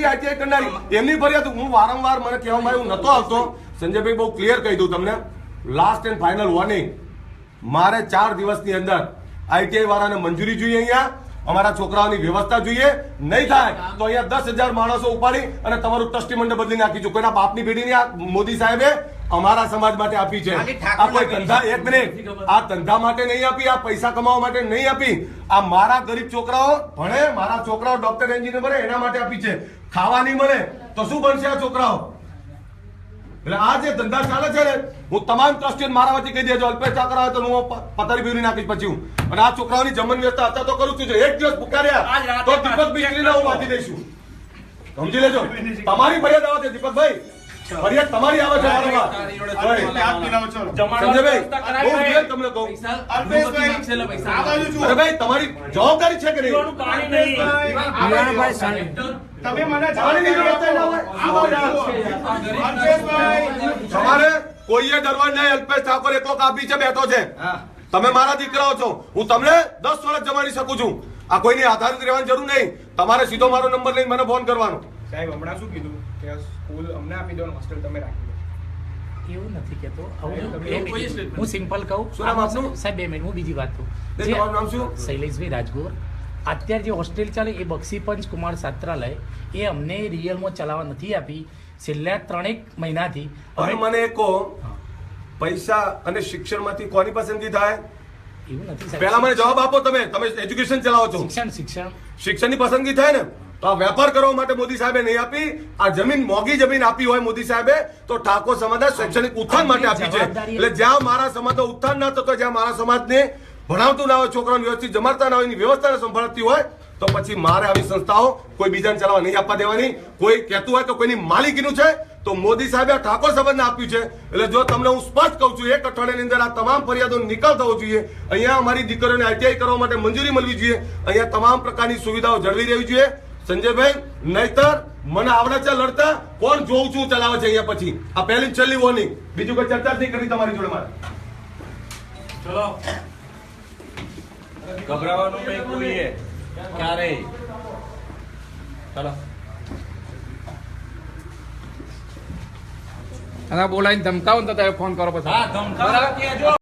વર્ષથી આઈટીઆઈ કરનારી એમની ફરિયાદ હું વારંવાર મને કહેવામાં આવ્યું નતો આવતો. સંજયભાઈ બહુ ક્લિયર કહી દઉં તમને, લાસ્ટ એન્ડ ફાઇનલ વોર્નિંગ, મારે 4 દિવસની અંદર આઈટીઆઈ વાળાને મંજૂરી જોઈએ, અહીંયા અમારા છોકરાઓની વ્યવસ્થા જોઈએ. નહીં થાય તો અહીંયા 10,000 માણસો ઉપાડી અને તમારું ટ્રસ્ટી બદલી નાખીશું. કોઈના બાપની પેઢીની આ મોદી સાહેબે અમારા સમાજ માટે આપી છે. આ કોઈ ધંધા, એક મિનિટ, આ ધંધા માટે નહીં આપી, આ પૈસા કમાવા માટે નહીં આપી. આ મારા ગરીબ છોકરાઓ ભણે, મારા છોકરાઓ ડોક્ટર એન્જિનિયર બને એના માટે આપી છે. ખાવા નહીં મળે તો શું બનશે આ છોકરાઓ? એટલે આ જે ધંધા ચાલે છે ને, હું તમામ ટ્રસ્ટીઓ મારા વચ્ચે કહી દેજો, અલ્પેશ ઠાકર આવે તો હું પથારી બીવરી નાખીશ પછી હું. અને આ છોકરાઓની જમન વ્યવસ્થા અત્યારે તો કરું છું. એક દિવસ પુકાર્યા તો દીપક મિસ્ત્રીને હું વાંચી દઈશું. સમજી લેજો, તમારી ફરિયાદ આવે છે દીપકભાઈ, ફરિયાદ તમારી આવે છે. સંજયભાઈ બહુ ક્લિયર તમને કહું, અરે ભાઈ તમારી જવાબદારી છે કે નહીં? તમે મને તમારે કોઈએ ડરવા નહીં. અલ્પેશ ઠાકોર એકલો કાપી છે, બેઠો છે. તમે મારા દીકરાઓ છો, હું તમને 10 વર્ષ જમાડી શકું છું. આ કોઈની આધારિત રહેવાની જરૂર નહીં. તમારે સીધો મારો નંબર લઈને મને ફોન કરવાનો. સાહેબ હમણાં શું કીધું કે સ્કૂલ અમને આપી દો, હોસ્ટેલ તમે રાખી દો. એવું નથી કેતો. હું સિમ્પલ કહું, શું નામ આપનું? સાહેબ 2 મિનિટ હું બીજી વાત કહું. તમારું નામ શું? શૈલેષભાઈ રાજગોર. અત્યારે જે હોસ્ટેલ ચાલે એ બક્ષીપંચ કુમાર છાત્રાલય, એ અમને રિયલમાં ચલાવવા નથી આપી છેલ્લા 3 મહિનાથી. હવે મને એક કહો, પૈસા અને શિક્ષણમાંથી કોની પસંદગી થાય? એવું નથી પહેલા મને જવાબ આપો. તમે એજ્યુકેશન ચલાવો છો, શિક્ષણની પસંદગી થાય ને? તો આ વેપાર કરવા માટે મોદી સાહેબે નહીં આપી. આ જમીન મોંઘી જમીન આપી હોય મોદી સાહેબે તો ઠાકોર સમાજના શૈક્ષણિક ઉત્થાન માટે આપી છે. એટલે જ્યાં મારા સમાજનો ઉત્થાન ના થતો, જ્યાં મારા સમાજને ભણાવતું ના હોય, છોકરાઓને વ્યવસ્થિત જમાડતા ના હોય, એની વ્યવસ્થાને સંભાળતી હોય, તો પછી મારે આવી સંસ્થાઓ કોઈ બીજાને ચલાવવા નહીં આપવા દેવાની. કોઈ કહેતું હોય કે કોઈની માલિકીનું છે તો મોદી સાહેબે ઠાકોર સમાજને આપ્યું છે. એટલે જો તમને હું સ્પષ્ટ કહું છું, 1 અઠવાડિયાની અંદર આ તમામ ફરિયાદોનો નિકાલ થવો જોઈએ. અહીંયા અમારી દીકરીઓને આઈટીઆઈ કરવા માટે મંજૂરી મળવી જોઈએ. અહીંયા તમામ પ્રકારની સુવિધાઓ જળવી રહેવી જોઈએ. સંજયભાઈ, નહીતર મને આવડે છે લડતા, કોણ જોઉં છું ચલાવે છે અહીંયા. પછી આ પહેલી છેલ્લી વોર્નિંગ, બીજું કોઈ ચર્ચા નહીં કરી તમારી જોડે મારે. ચલો, ગભરાવાનું નહીં કોઈએ ક્યારેય. ચલો, અને બોલાવીને ધમકાવો ને તો તમે ફોન કરો પછી. હા ધમકાવો.